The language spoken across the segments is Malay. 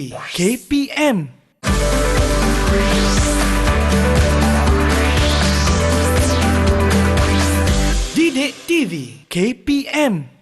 KPM. Didik TV KPM.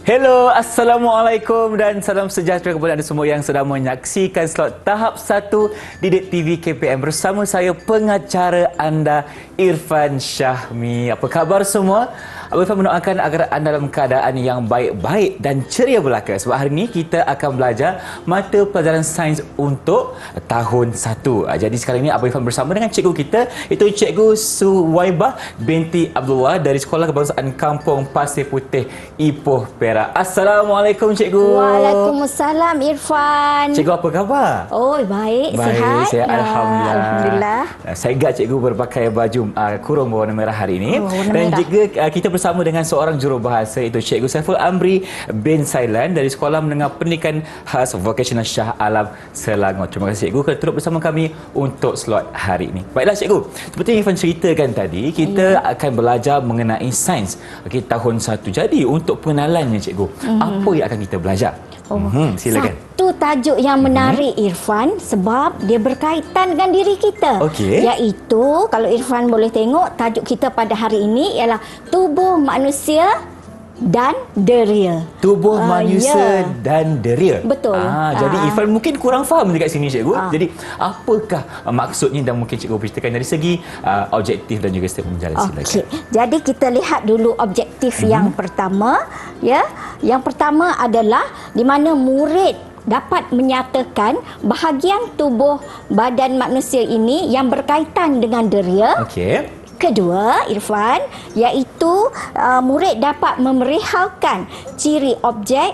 Hello, Assalamualaikum dan salam sejahtera kepada anda semua yang sedang menyaksikan slot tahap 1 Didik TV KPM bersama saya pengacara anda Irfan Syahmi. Apa khabar semua? Abang Irfan mendoakan agar anda dalam keadaan yang baik-baik dan ceria belaka sebab hari ini kita akan belajar mata pelajaran sains untuk tahun 1. Jadi sekarang ini Abang Irfan bersama dengan cikgu kita iaitu Cikgu Suwaibah binti Abdullah dari Sekolah Kebangsaan Kampung Pasir Putih, Ipoh, Perak. Assalamualaikum cikgu. Waalaikumsalam Irfan. Cikgu apa khabar? Oh baik, Baik, sihat. Alhamdulillah. Alhamdulillah. Saya ingat cikgu berpakai baju kurung berwarna merah hari ini. Warna Dan merah. juga kita bersama dengan seorang jurubahasa iaitu Cikgu Saiful Amri bin Sailan dari Sekolah Menengah Pendidikan Khas Vocational Shah Alam, Selangor. Terima kasih cikgu kerana turut bersama kami untuk slot hari ini. Baiklah cikgu, seperti yang Irfan ceritakan tadi, kita akan belajar mengenai sains tahun 1. Jadi untuk pengenalannya cikgu, apa yang akan kita belajar? Silakan. Satu tajuk yang menarik Irfan sebab dia berkaitan dengan diri kita. Okey. Iaitu kalau Irfan boleh tengok tajuk kita pada hari ini ialah tubuh manusia dan deria. Tubuh manusia ya. dan deria. Betul. Jadi Irfan mungkin kurang faham dekat sini cikgu. Jadi apakah maksudnya dan mungkin cikgu berceritakan dari segi objektif dan juga step pembelajaran. Silakan. Okey. Jadi kita lihat dulu objektif yang pertama, ya. Yang pertama adalah di mana murid dapat menyatakan bahagian tubuh badan manusia ini yang berkaitan dengan deria. Okey. Kedua, Irfan, iaitu murid dapat memerihalkan ciri objek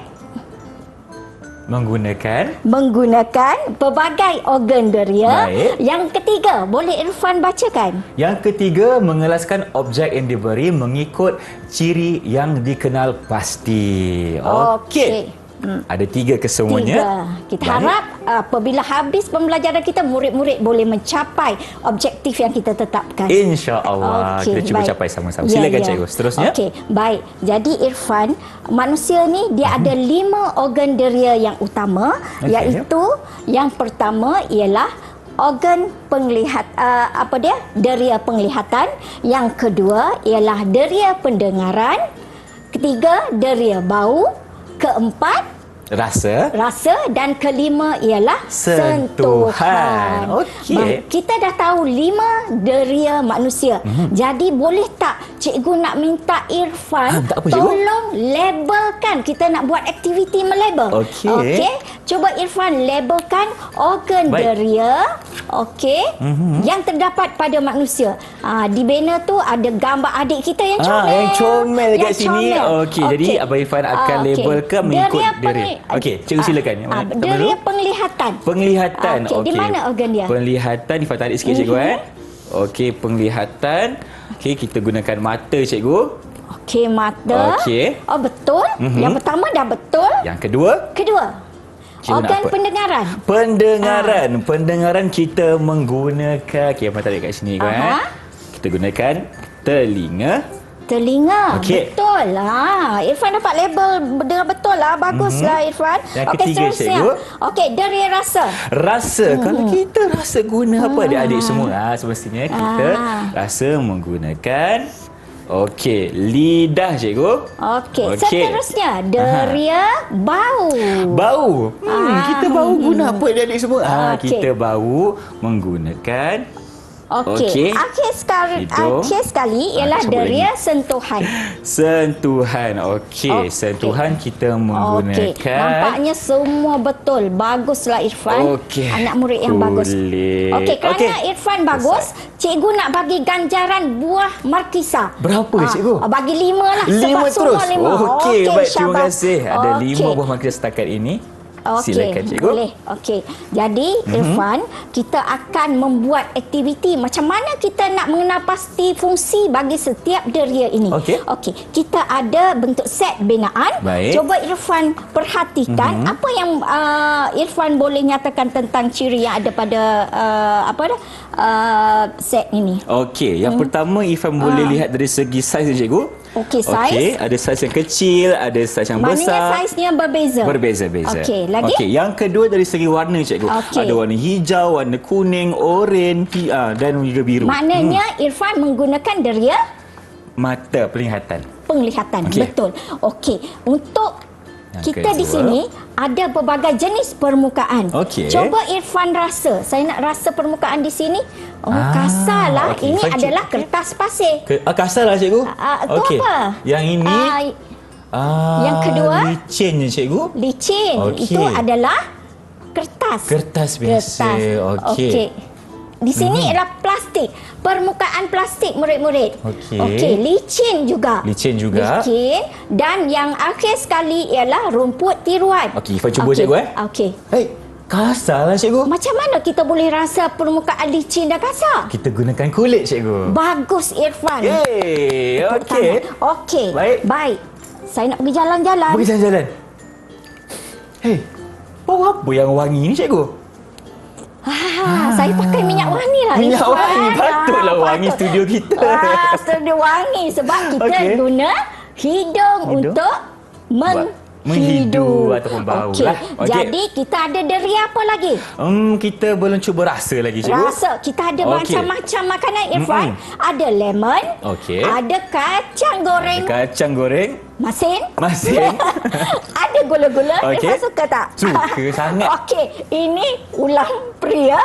menggunakan pelbagai organ deria. Baik. Yang ketiga, boleh Irfan bacakan? Yang ketiga, mengelaskan objek yang diberi mengikut ciri yang dikenal pasti. Okey. Ada 3 kesemuanya. 3. Kita harap apabila habis pembelajaran kita, murid-murid boleh mencapai objektif yang kita tetapkan. InsyaAllah. Kita cuba capai sama-sama. Silakan cikgu. Seterusnya. Okey, baik. Jadi Irfan, manusia ni dia ada 5 organ deria yang utama, iaitu yang pertama ialah organ deria penglihatan, yang kedua ialah deria pendengaran, ketiga deria bau, keempat rasa, dan kelima ialah sentuhan. Okey. Kita dah tahu 5 deria manusia. Jadi boleh tak cikgu nak minta Irfan tolong labelkan. Kita nak buat aktiviti melabel. Okey. Coba Irfan labelkan organ deria yang terdapat pada manusia. Di banner tu ada gambar adik kita yang comel. Yang comel dekat sini. Okey, jadi Abang Irfan akan labelkan mengikut deria. Okey, cikgu silakan. Deria penglihatan. Okey. Di mana organ dia? Penglihatan, Irfan tarik sikit cikgu Okey, penglihatan. Okey, kita gunakan mata cikgu. Okey, mata. Okey. Oh, betul. Yang pertama dah betul. Yang kedua? Organ pendengaran. Pendengaran kita menggunakan, okey, apa tadi kat sini kita gunakan telinga. Betul lah. Irfan dapat label dengan betul lah. Baguslah Irfan. Yang Okey, ketiga, seterusnya. cikgu. Okey, deria rasa. Kalau kita rasa guna apa adik-adik semua? Semestinya kita rasa menggunakan lidah, cikgu. Okey. Seterusnya, deria bau. Kita bau guna apa adik-adik semua? Okey. Kita bau menggunakan Okey. Akhir sekali ialah deria sentuhan. Sentuhan kita menggunakan. Okey. Nampaknya semua betul. Baguslah Irfan. Anak murid yang bagus. Okey, kerana Irfan bagus, cikgu nak bagi ganjaran buah markisa. Berapa cikgu? Bagi 5 lah. 5 terus. Okey, baik, terima syabas. kasih. Ada 5 buah markisa setakat ini. Silakan cikgu. Boleh. Okey. Jadi Irfan, kita akan membuat aktiviti macam mana kita nak mengenal pasti fungsi bagi setiap deria ini. Okey. Kita ada bentuk set binaan. Baik. Cuba Irfan perhatikan apa yang Irfan boleh nyatakan tentang ciri yang ada pada set ini. Okey, yang pertama Irfan boleh lihat dari segi saiz cikgu. Saiz. Ada saiz yang kecil, ada saiz yang besar. Maknanya saiznya berbeza. Berbeza-beza. Okey, lagi? Yang kedua dari segi warna cikgu. Ada warna hijau, warna kuning, oranye, dan juga biru. Maknanya Irfan menggunakan deria mata penglihatan. Betul. Okey. Untuk Yang kita kedua, di sini ada berbagai jenis permukaan. Coba Irfan rasa. Saya nak rasa permukaan di sini. Kasarlah. Ini Irfan adalah kertas pasir. Kasarlah cikgu. Itu apa? Yang ini yang kedua, licin cikgu. Licin. Itu adalah kertas biasa. Okey. Di sini ialah plastik. Permukaan plastik murid-murid. Okey, licin juga. Licin. Dan yang akhir sekali ialah rumput tiruan. Okey, Ifan cuba cikgu Okey. Kasarlah cikgu. Macam mana kita boleh rasa permukaan licin dan kasar? Kita gunakan kulit cikgu. Bagus Irfan. Okey. Baik. Saya nak pergi jalan-jalan. Bau apa yang wangi ni cikgu? Saya pakai minyak wangi lah. Minyak wangi. Patutlah wangi studio kita. Studio wangi. Sebab kita guna hidung untuk menghidu ataupun bau lah. Jadi kita ada deria apa lagi? Kita belum cuba rasa lagi cikgu. Kita ada macam-macam makanan Irfan. Ada lemon. Ada kacang goreng. Masin. Ada gula-gula. Irfan suka tak? Suka sangat. Ini ulang pria.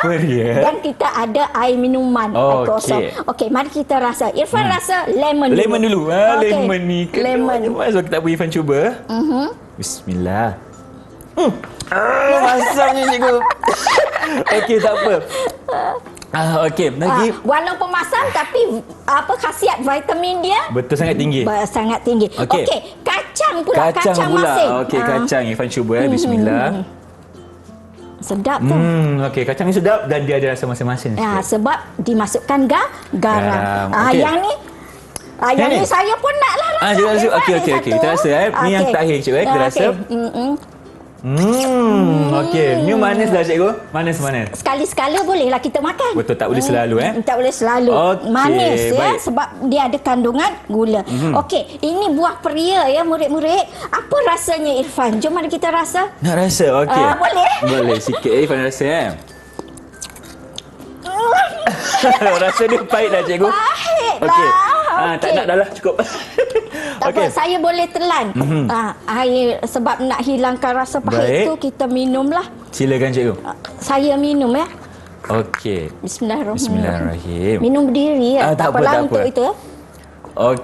Dan kita ada air minuman kosong. Mari kita rasa. Irfan rasa lemon dulu. Lemon ni. Masuk kita beri Irfan cuba. Bismillah. Masamnya cikgu. Tak apa. Lagi. Walaupun masam tapi khasiat vitamin dia betul sangat tinggi. Kacang pula. Kacang masin. Kacang Irfan cuba Bismillah. Sedap tu. Kacang ni sedap dan dia ada rasa masing-masing. Sebab dimasukkan garam. Yang ni yang ni saya pun naklah rasa. Okey. Kita rasa Ni yang terakhir cikgu kita rasa. Ni manis dah cikgu. Manis. Sekali-sekala bolehlah kita makan. Betul, tak boleh selalu Tak boleh selalu. Manis sebab dia ada kandungan gula. Ini buah peria ya murid-murid. Apa rasanya Irfan? Jom mari kita rasa. Nak rasa? Boleh? Boleh sikit Irfan rasa Rasa dia pahit dah cikgu. Pahit lah. Tak nak dah lah, cukup. Tak apa, saya boleh telan air sebab nak hilangkan rasa pahit tu kita minumlah. Silakan cikgu. Saya minum ya. Bismillahirrahmanirrahim. Minum berdiri ya. Tak apalah untuk itu.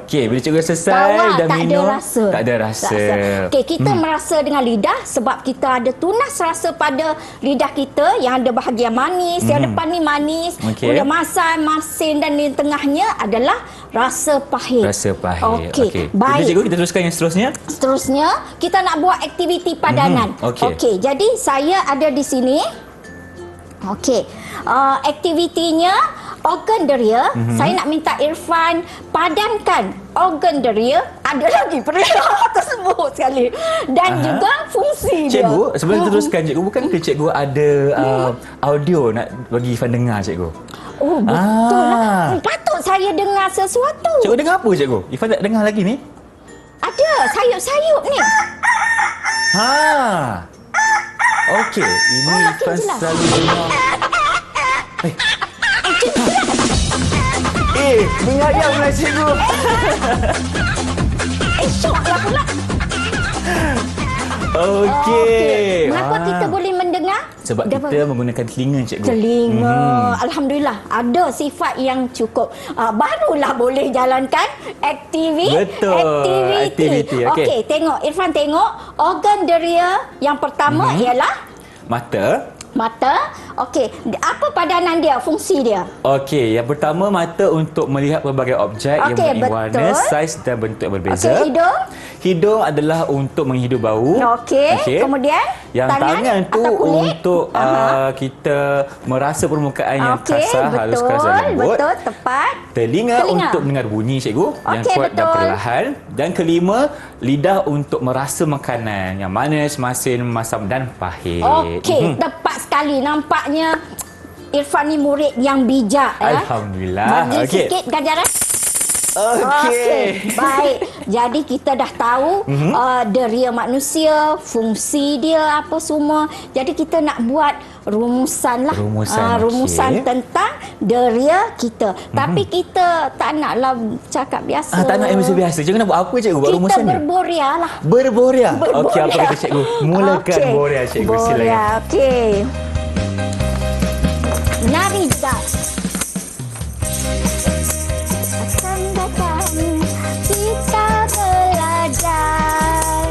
Bila cikgu selesai dah minum, tak ada rasa. Kita merasa dengan lidah sebab kita ada tunas rasa pada lidah kita yang ada bahagian manis, yang depan ni manis, kemudian masin dan di tengahnya adalah rasa pahit. Baik. Cikgu, kita teruskan yang seterusnya. Seterusnya kita nak buat aktiviti padanan. Jadi saya ada di sini. Aktivitinya organ deria. Saya nak minta Irfan padankan organ deria, ada lagi peria tersebut sekali. Dan juga fungsi dia. Cikgu, sebelum teruskan cikgu, bukankah cikgu ada audio nak bagi Irfan dengar cikgu? Oh, betul lah. Patut saya dengar sesuatu. Cikgu dengar apa cikgu? Irfan tak dengar lagi ni? Ada sayup-sayup ni. Okey, ini Irfan jelas. selalu dengar. Dengar ayam lah cikgu. Syok lah pula. Okey. Mengapa kita boleh mendengar? Sebab kita menggunakan telinga cikgu. Telinga. Alhamdulillah. Ada sifat yang cukup. Barulah boleh jalankan aktiviti. Okey, tengok. Irfan tengok. Organ deria yang pertama ialah mata. Okey, apa padanan dia, fungsi dia? Okey, yang pertama mata untuk melihat pelbagai objek yang mempunyai warna, saiz dan bentuk yang berbeza. Okey, hidung adalah untuk menghidu bau. Okey. Kemudian yang tangan tu untuk kita merasa permukaan yang kasar, halus, keras dan lembut. Betul, tepat. Telinga untuk mendengar bunyi cikgu yang kuat dan perlahan. Dan kelima, lidah untuk merasa makanan yang manis, masin, masam dan pahit. Okey, tepat sekali. Nampaknya Irfan ni murid yang bijak. Alhamdulillah. Bagi sikit ganjaran. Okey. Baik. Jadi kita dah tahu deria manusia, fungsi dia apa semua. Jadi kita nak buat rumusan lah. Rumusan tentang deria kita. Tapi kita tak naklah cakap biasa. Tak nak yang biasa. Cikgu nak buat apa cikgu? Buat rumusan ni? Kita berboria lah. Berboria. Okey, apa kata cikgu? Mulakan boria cikgu. Silakan. Okey. Nari juga. Akan datang kita belajar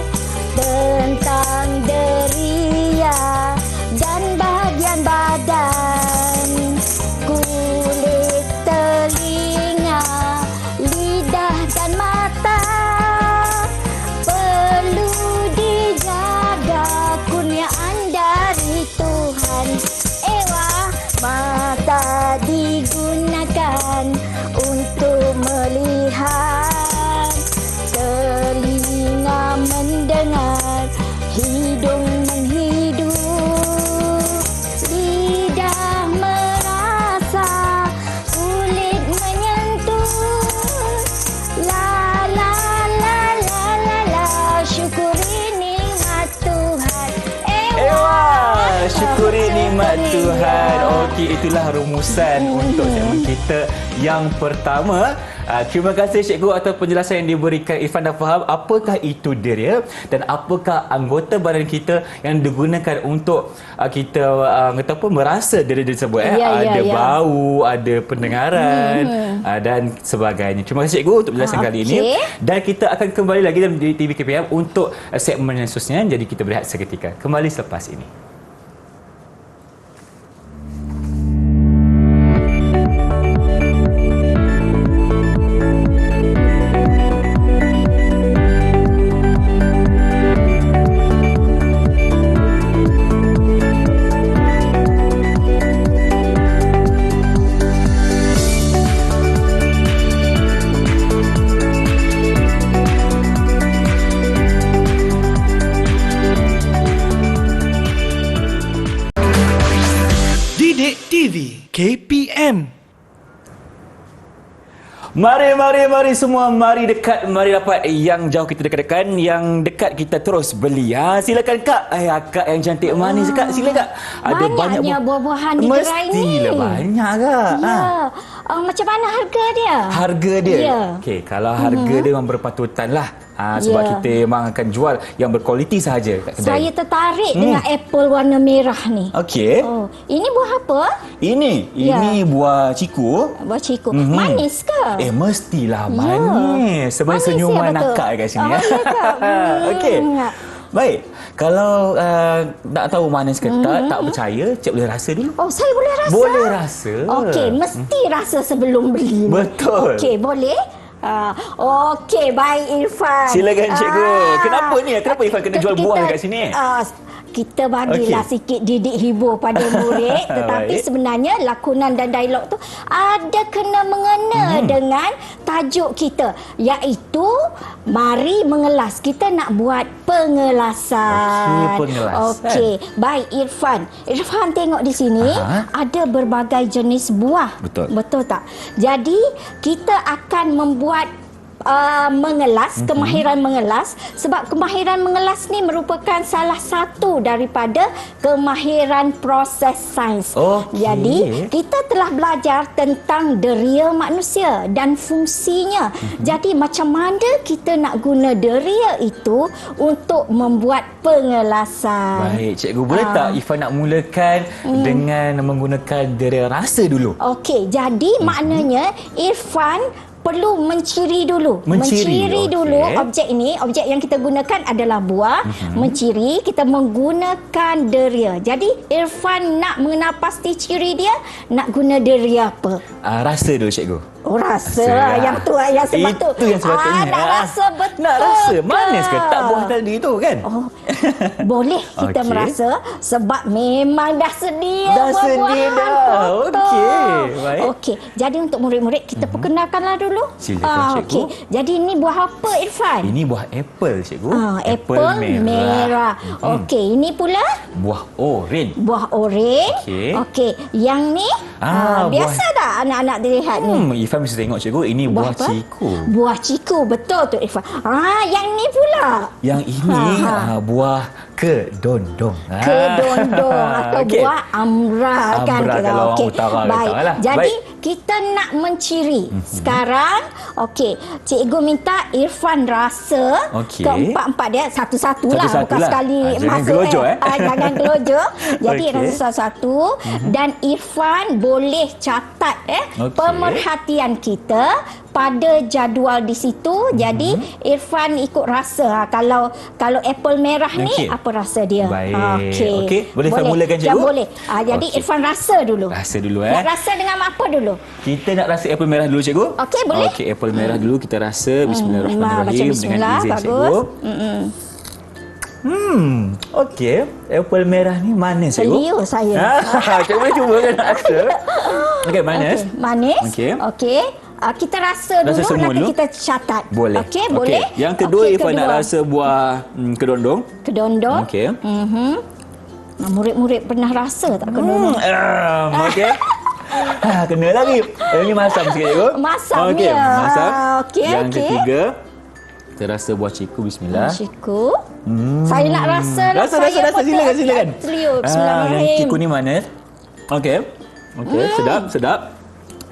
tentang deria dan bahagian badan, kulit, telinga, lidah dan mata. Perlu dijaga kurniaan dari Tuhan. Mata digunakan untuk melihat, telinga mendengar, hidung menghidup, lidah merasa, kulit menyentuh. La la la la la la, syukuri nikmat Tuhan. Syukuri nikmat Tuhan. Okey, itulah rumusan untuk segmen kita yang pertama. Terima kasih cikgu atas penjelasan yang diberikan. Irfan dah faham apakah itu deria dan apakah anggota badan kita yang digunakan untuk kita merasa deria tersebut. Ada bau, ada pendengaran dan sebagainya. Terima kasih cikgu untuk penjelasan kali ini. Dan kita akan kembali lagi dalam TV KPM untuk segmen yang seterusnya. Jadi kita berehat seketika. Kembali selepas ini. KPM. Mari semua, mari dekat, mari dapat. Yang jauh kita dekat-dekat, yang dekat kita terus beli. Silakan kak. Kak yang cantik manis kak, sila kak. Ada banyaknya buah-buahan di gerai ni. Mestilah banyak kak. Ya. Macam mana harga dia? Harga dia? Ya. Okey, kalau harga dia memang berpatutan lah. Sebab kita memang akan jual yang berkualiti sahaja kat kedai. Saya tertarik dengan apple warna merah ni. Okey. Ini buah apa? Ini buah ciku. Buah ciku. Manis ke? Mestilah manis. Sebab senyuman akak kat sini. Okey. Baik. Kalau nak tahu manis ke tak percaya, cik boleh rasa dulu. Saya boleh rasa? Boleh rasa. Okey, mesti rasa sebelum beli. Betul. Okey, boleh? Okey, baik Irfan. Silakan cikgu. Kenapa Irfan kena jual buah dekat sini? kita bagilah sikit didik hibur pada murid, tetapi Baik. sebenarnya lakonan dan dialog tu ada kena mengena dengan tajuk kita, iaitu mari mengelas. Kita nak buat pengelasan. Okey, pengelasan. Okey, baik Irfan. Irfan tengok di sini ada berbagai jenis buah. Betul. Betul tak? Jadi kita akan membuat mengelas, kemahiran mengelas, sebab kemahiran mengelas ni merupakan salah satu daripada kemahiran proses sains. Okey. Jadi kita telah belajar tentang deria manusia dan fungsinya. Jadi macam mana kita nak guna deria itu untuk membuat pengelasan. Baik, cikgu, boleh tak Ifan nak mulakan dengan menggunakan deria rasa dulu? Okey, jadi maknanya Irfan perlu menciri dulu. Menciri, dulu okey. objek ini. Objek yang kita gunakan adalah buah. Menciri, kita menggunakan deria. Jadi Irfan nak mengenal pasti ciri dia, nak guna deria apa? Rasa dulu, cikgu. Oh, rasa Rasa. yang tu yang sepatut. Itu yang sepatutnya. Nak rasa betul. Nak rasa. ke? Manis ke? Tak buah tadi tu kan? Oh, boleh kita Okey. merasa sebab memang dah sedia Dah sedia buah-buahan. dah. Betul. Okey, baik. Okey, jadi untuk murid-murid kita perkenalkanlah dulu. Silakan, cikgu. Okey, jadi ini buah apa Irfan? Ini buah apple, cikgu. Apple merah. Okey, ini pula Buah oren. buah oren. Okey. Okey, yang ni biasa tak anak-anak dilihat ni? Ifan mesti tengok, cikgu. Ini buah apa? ciku. Buah ciku, betul tu Irfan. Yang ni pula Yang ini buah kedondong. kedondong atau Okey. buah amra kan Amra kita. kalau orang Okey. utara Baik. kata lah. Jadi Baik. kita nak menciri. Sekarang okey, cikgu minta Irfan rasa Okey. keempat-empat dia satu-satu lah, Satu-satu bukan lah. sekali Jangan masuk gelojoh, jangan gelojoh. Jadi Okey. rasa satu-satu dan Irfan boleh catat Okey. pemerhatian kita pada jadual di situ. Jadi Irfan ikut rasa. Kalau apple merah ni Okey. apa rasa dia? Baik. Okey. Okey, boleh saya mulakan, cikgu? Ya, boleh. Jadi Okey. Irfan rasa dulu. Rasa dulu, Nak rasa dengan apa dulu? Kita nak rasa apple merah dulu, cikgu. Okey, boleh. Okey, apple merah dulu kita rasa. Baca Bismillahirrahmanirrahim. bismillah, Dengan izin, bagus. cikgu. Okey. Apple merah ni manis, cikgu. Selio saya. Cikgu boleh cuba kan rasa. Okey, manis. Okey, manis. Okey. Okey. Kita rasa dulu, semua nanti dulu? kita catat. Boleh. Okey, boleh. Yang kedua, Okey, Ifan nak kedua. rasa buah kedondong. Kedondong. Okey. Murid-murid pernah rasa tak kedondong? Okey. Kena lagi. Ini masam sikit, cikgu. Masam Okey, dia. masam. Okey, Yang okey. ketiga, kita rasa buah ciku. Bismillah. Ciku. Saya nak rasa lah. Rasa. Saya patut Silakan. Selio. Yang Bismillahirrahmanirrahim. ciku ni manis. Okey. Okey, sedap.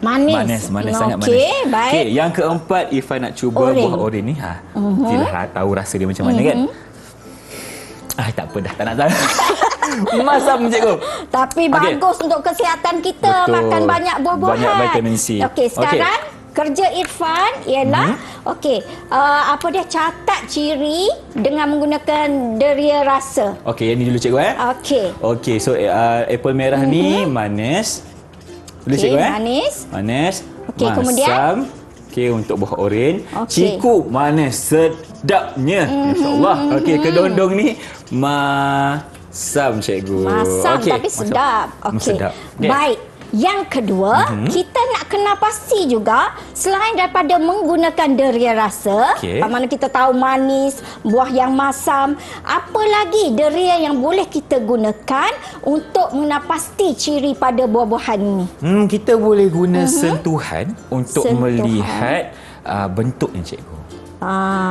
Manis. Manis sangat manis. Okey, baik. Okey, yang keempat Ifan nak cuba Oren. buah oren ni. Tidak tahu rasa dia macam mana kan? Tak apa dah, tak nak tahu. Masam, cikgu. Tapi Okey. bagus untuk kesihatan kita. Betul. Makan banyak buah-buahan. Banyak vitamin C. Okey, sekarang kerja Irfan ialah apa dia, catat ciri dengan menggunakan deria rasa. Okey, yang ni dulu, cikgu. Okey. Okey, so apple merah ni manis. Boleh, Okey, cikgu? manis. Okey, Masam. kemudian? Okey, untuk buah oren. Okey. Ciku manis sedapnya. Masya-Allah. Okey, kedondong ni masam, cikgu. Masam Okey, tapi masam. sedap. Okey. Sedap. Okey. Baik. Yang kedua, kita nak kenal pasti juga selain daripada menggunakan deria rasa, Okey. mana kita tahu manis, buah yang masam, apa lagi deria yang boleh kita gunakan untuk mengenal pasti ciri pada buah-buahan ini? Kita boleh guna sentuhan untuk Sentuhan. melihat bentuknya, cikgu.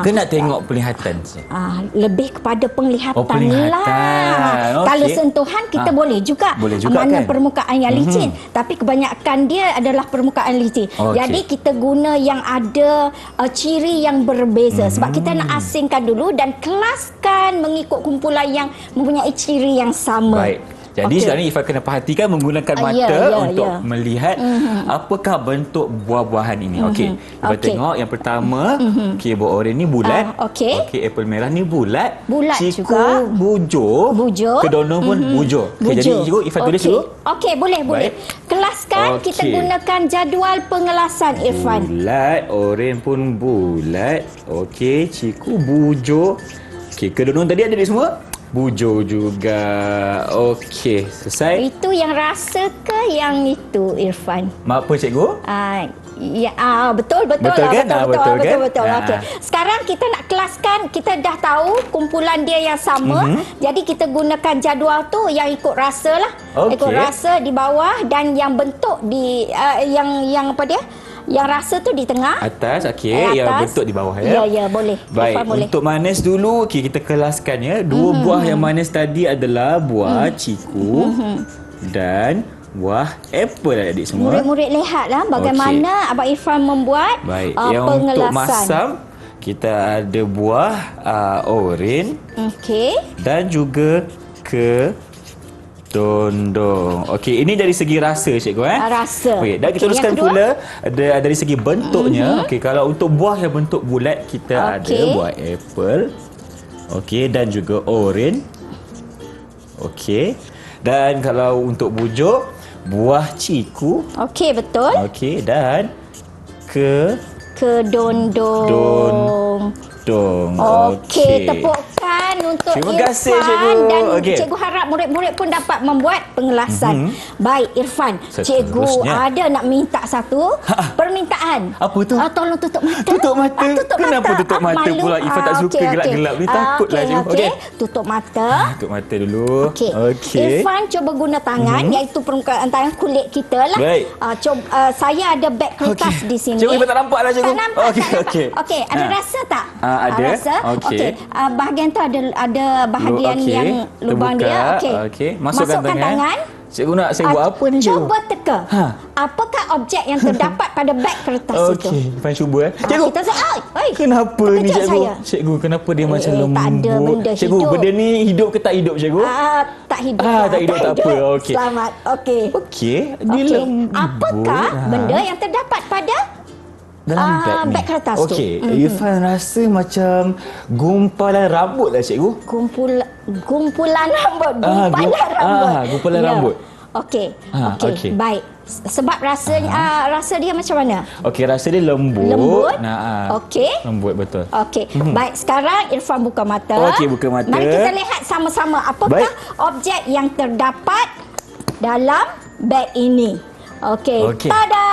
Ke nak tengok penglihatan, cikgu? Lebih kepada penglihatan, Oh, penglihatan. lah. Okey. Kalau sentuhan kita boleh juga. Boleh juga, mana kan? permukaan yang licin. Tapi kebanyakan dia adalah permukaan licin. Okey. Jadi kita guna yang ada ciri yang berbeza. Sebab kita nak asingkan dulu dan kelaskan mengikut kumpulan yang mempunyai ciri yang sama. Baik. Jadi Okey. sekarang ni Ifan kena perhatikan menggunakan mata ya, untuk ya. melihat apakah bentuk buah-buahan ini. Okey. Ifan Okey. tengok yang pertama, okey, buah oren ni bulat. Okey. Okey, apple merah ni bulat. Bulat Ciku juga. bujur. Bujur. Kedondong pun bujur. Okey, jadi cikgu Ifan tulis Okey. dulu. Okey, boleh. Kelaskan, kita Okey. gunakan jadual pengelasan Irfan. Bulat, oren pun bulat. Okey, ciku bujur. Okey, kedondong tadi ada di semua? Bujur juga. Okey, selesai. Itu yang rasa ke yang itu, Irfan? Mak apa cikgu? Betul Betul lah, kan? betul. Ah. Okey. Sekarang kita nak kelaskan, kita dah tahu kumpulan dia yang sama. Jadi kita gunakan jadual tu yang ikut rasa lah. Okey. Ikut rasa di bawah dan yang bentuk di yang apa dia? Yang rasa tu di tengah. Atas, okey. Atas. Yang bentuk di bawah Ya, ya. boleh. Baik, Irfan, boleh. untuk manis dulu, okey, kita kelaskan ya. Dua buah yang manis tadi adalah buah ciku dan buah apple adik semua. Murid-murid lihatlah bagaimana Abang Irfan membuat Baik, yang pengelasan. untuk masam kita ada buah oren Okey. dan juga kedondong. Okey, ini dari segi rasa cikgu Rasa. Okey, dan kita Okey, teruskan yang kedua? pula dari segi bentuknya. Okey, kalau untuk buah yang bentuk bulat kita ada Okey. buah apple. Okey, dan juga oren. Okey. Dan kalau untuk bujur buah ciku. Okey, betul. Okey, dan Kedondong. Okey, tepukan untuk Terima Irfan kasih, cikgu. dan Okey. cikgu harap murid-murid pun dapat membuat pengelasan. Baik, Irfan, cikgu Seterusnya. ada nak minta satu permintaan. Apa tu? Tolong tutup mata. Tutup mata? Kenapa tutup mata Malu. pula? Ifan tak suka gelap-gelap ni. Takutlah, cikgu. Okey, Okey. tutup mata. Tutup mata dulu. Okey. Okey. Irfan cuba guna tangan iaitu permukaan tangan kulit kita lah. Baik. Saya ada beg kertas di sini. Cikgu, Ifan tak nampak lah, cikgu. Tak nampak. Okey, tak nampak. okey. Okey, ada rasa tak? Ada. Rasa? Okey. Bahagian tu ada bahagian Okey. yang lubang Terbuka. dia. Okey. Okey. Masukkan tangan. Cikgu nak saya buat apa ni, cikgu? Cuba teka. Apakah objek yang terdapat pada beg kertas itu? Okey, Ifan cuba Cikgu. Kita Kenapa ni, terkejut cikgu? saya. Cikgu, kenapa dia macam tak lembut? ada benda Cikgu, hidup. benda ni hidup ke tak hidup, cikgu? Tak hidup. tak hidup, tak apa. Okey. Selamat. Okey. Okey, dia Okey. lembut. Apakah benda yang terdapat pada dalam beg ni? beg kertas tu? Okey, Irfan rasa macam gumpalan rambut lah, cikgu. Gumpulan rambut. Gumpalan rambut. Okey. okey. Baik. Sebab rasanya rasa dia macam mana? Okey, rasa dia lembut. Lembut? Nah, Okey. Lembut, betul. Okey. Baik, sekarang Irfan buka mata. Okey, buka mata. Mari kita lihat sama-sama apakah Baik. objek yang terdapat dalam beg ini. Okey. Okey. Tada!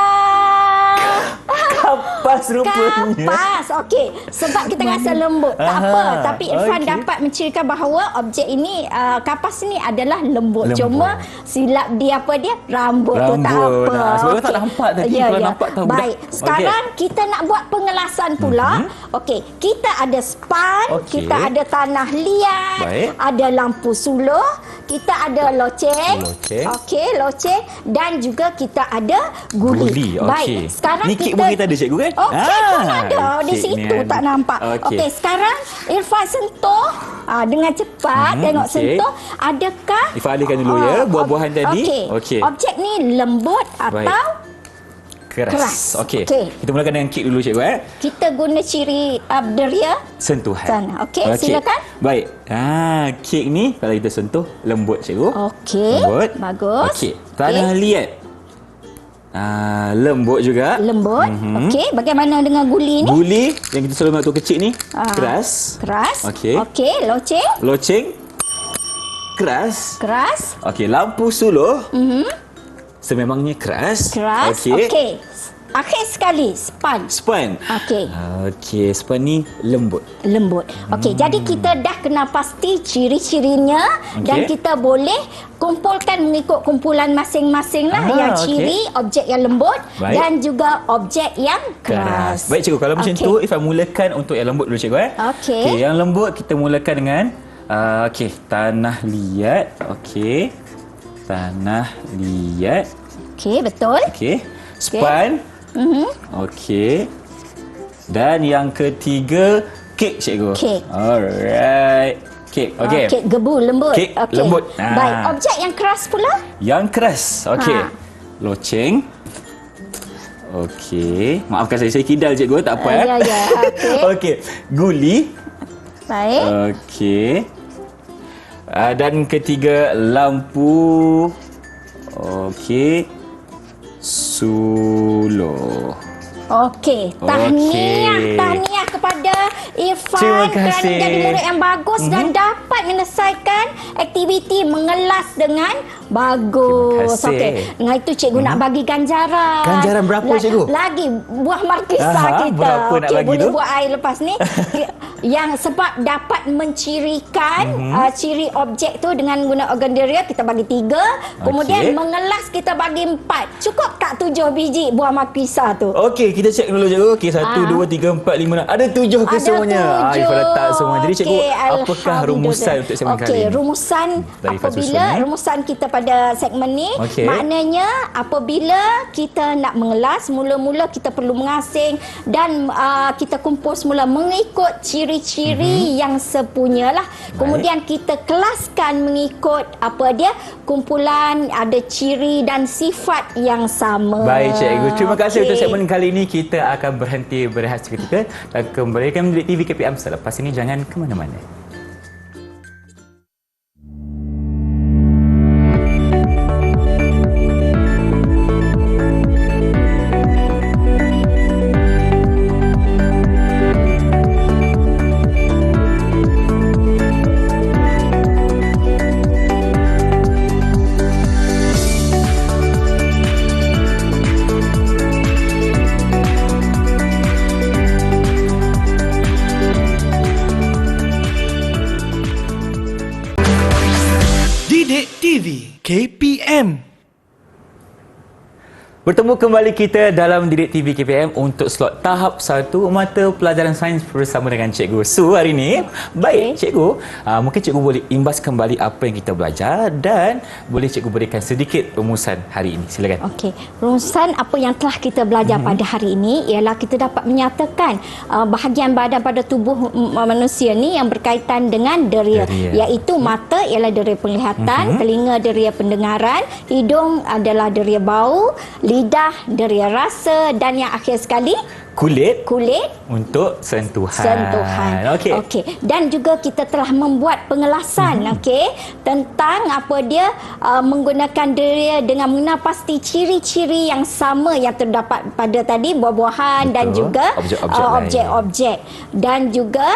Kapas rupanya. Kapas. Okey. Sebab kita rasa lembut. Tak apa. Tapi Irfan okey. dapat mencirikan bahawa objek ini, kapas ini adalah lembut. Lembut. Cuma silap dia apa dia? Rambut tu tak Rambut. apa. Sebab tak Okey. nampak tadi. Ya, Kalau ya. nampak tahu dah. Baik. Sekarang kita nak buat pengelasan pula. Okey. Kita ada span. Okey. Kita ada tanah liat. Baik. Ada lampu suluh. Kita ada loceng. Loceng. Okey, loceng. Dan juga kita ada guli. Guli, okey. Baik. Sekarang Ni kek pun kita ada, cikgu, kan? Okey, pun ada. Di kek ni situ ada. tak nampak. Okey. Okey, sekarang Irfan sentuh dengan cepat. Tengok okey. sentuh. Adakah Irfan alihkan dulu ya, buah-buahan tadi. Okey. Okey. Objek ni lembut atau keras. Okey. Okey. Kita mulakan dengan kek dulu, cikgu. kita guna ciri deria Sentuhan. sana. Okey, silakan. Baik. Kek ni kalau kita sentuh lembut, cikgu. Okey. Lembut. Bagus. Okey. Tanah liat. Lembut juga. Lembut. Okey, bagaimana dengan guli ni? Guli yang kita selalu waktu kecil ni keras. Keras. Okey. Okey, loceng. Loceng keras. Keras. Okey, lampu suluh. Sememangnya keras. Keras. Okey. Okey. Akhir sekali, span. Span. Okey. Okey, span ni lembut. Lembut. Okey, jadi kita dah kenal pasti ciri-cirinya dan kita boleh kumpulkan mengikut kumpulan masing-masing lah yang okey. ciri objek yang lembut Baik. dan juga objek yang keras. Baik, cikgu, kalau macam Okey. tu Ifan mulakan untuk yang lembut dulu, cikgu. Okey. Okey, yang lembut kita mulakan dengan tanah liat. Okey. Tanah liat. Okey, betul. Okey. Span. Okey. Dan yang ketiga, kek, cikgu. Kek. Alright. Kek. Okey. Okey, gebu lembut. Kek Okey. lembut. Baik, objek yang keras pula? Yang keras. Okey. Ha. Loceng. Okey. Maafkan saya kidal, cikgu. Tak apa. Ya, ya. Okey. Okey. Guli. Baik. Okey. Dan ketiga, lampu. Okey. Suluh. Okey, tahniah kepada Irfan Terima kerana kasih. menjadi murid yang bagus dan dapat menyelesaikan aktiviti mengelas dengan bagus. Terima kasih. Okey. Dengan itu cikgu nak bagi ganjaran. Ganjaran berapa, cikgu? Lagi buah markisa Aha, kita. berapa nak bagi boleh tu? buat air lepas ni. Yang sebab dapat mencirikan ciri objek tu dengan guna organ deria, kita bagi 3. Kemudian mengelas kita bagi 4. Cukup tak 7 biji buah markisa tu? Okey, kita cek dulu cikgu. Okey, 1, 2, 3, 4, 5, 6. Ada 7 ke Ada semuanya? 7. Ifah letak semua. Jadi cikgu, Okey, apakah rumusan untuk segmen kali Okey, ini? rumusan Dari Ifah apabila susun, rumusan kita pada segmen ni, Okey. maknanya apabila kita nak mengelas, mula-mula kita perlu mengasing dan kita kumpul semula mengikut ciri-ciri yang sepunyalah. Kemudian kita kelaskan mengikut apa dia kumpulan ada ciri dan sifat yang sama. Baik cikgu, terima kasih Okey. untuk segmen kali ini. Kita akan berhenti berehat seketika dan kembali ke Didik TV KPM selepas ini. Jangan ke mana-mana. Didik TV KPM. Bertemu kembali kita dalam Didik TV KPM untuk slot tahap 1 mata pelajaran sains bersama dengan Cikgu Su hari ini. Baik, Cikgu, mungkin Cikgu boleh imbas kembali apa yang kita belajar dan boleh Cikgu berikan sedikit rumusan hari ini. Silakan. Okey, rumusan apa yang telah kita belajar pada hari ini ialah kita dapat menyatakan bahagian badan pada tubuh manusia ni yang berkaitan dengan deria. Iaitu mata ialah deria penglihatan, telinga deria pendengaran, hidung adalah deria bau, lidah deria rasa dan yang akhir sekali kulit untuk sentuhan. Okey. Okey. Dan juga kita telah membuat pengelasan tentang apa dia menggunakan deria dengan mengenal pasti ciri-ciri yang sama yang terdapat pada tadi buah-buahan dan juga objek-objek. Dan juga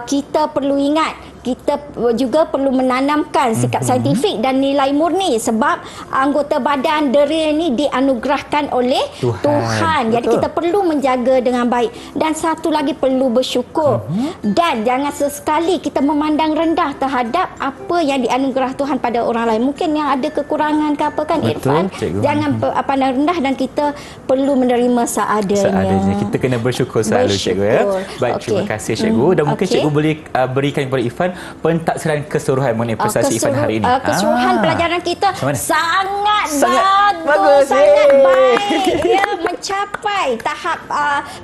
kita perlu ingat kita juga perlu menanamkan sikap saintifik dan nilai murni sebab anggota badan deria ini dianugerahkan oleh Tuhan. Jadi kita perlu menjaga dengan baik. Dan satu lagi perlu bersyukur. Dan jangan sesekali kita memandang rendah terhadap apa yang dianugerah Tuhan pada orang lain. Mungkin yang ada kekurangan ke apa kan, Irfan? Jangan pandang rendah dan kita perlu menerima seadanya. Kita kena bersyukur selalu, Cikgu. Ya? Baik, terima kasih Cikgu. Dan mungkin Cikgu boleh berikan kepada Irfan pentaksiran keseluruhan mengenai prestasi Irfan hari ini. Keseluruhan pelajaran kita sangat bagus, sangat baik. Ya, mencapai tahap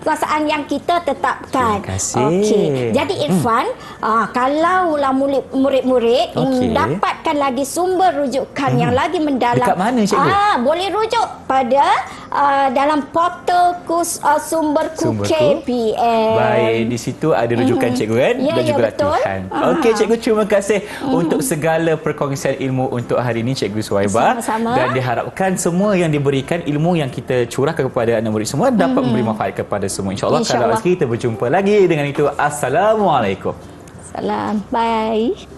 penguasaan yang kita tetapkan. Terima kasih. Okey. Jadi Irfan, kalaulah murid-murid dapatkan lagi sumber rujukan yang lagi mendalam. Dekat mana, Cikgu? Boleh rujuk pada dalam portal sumberku KPM. Baik, di situ ada rujukan Cikgu kan? Dan juga betul. latihan. Okey Cikgu, terima kasih untuk segala perkongsian ilmu untuk hari ini Cikgu Suhaibah. Sama-sama. Dan diharapkan semua yang diberikan ilmu yang kita curahkan kepada anak murid semua dapat memberi manfaat kepada semua. InsyaAllah. Kalau rezeki kita berjumpa lagi. Dengan itu, Assalamualaikum. Salam. Bye.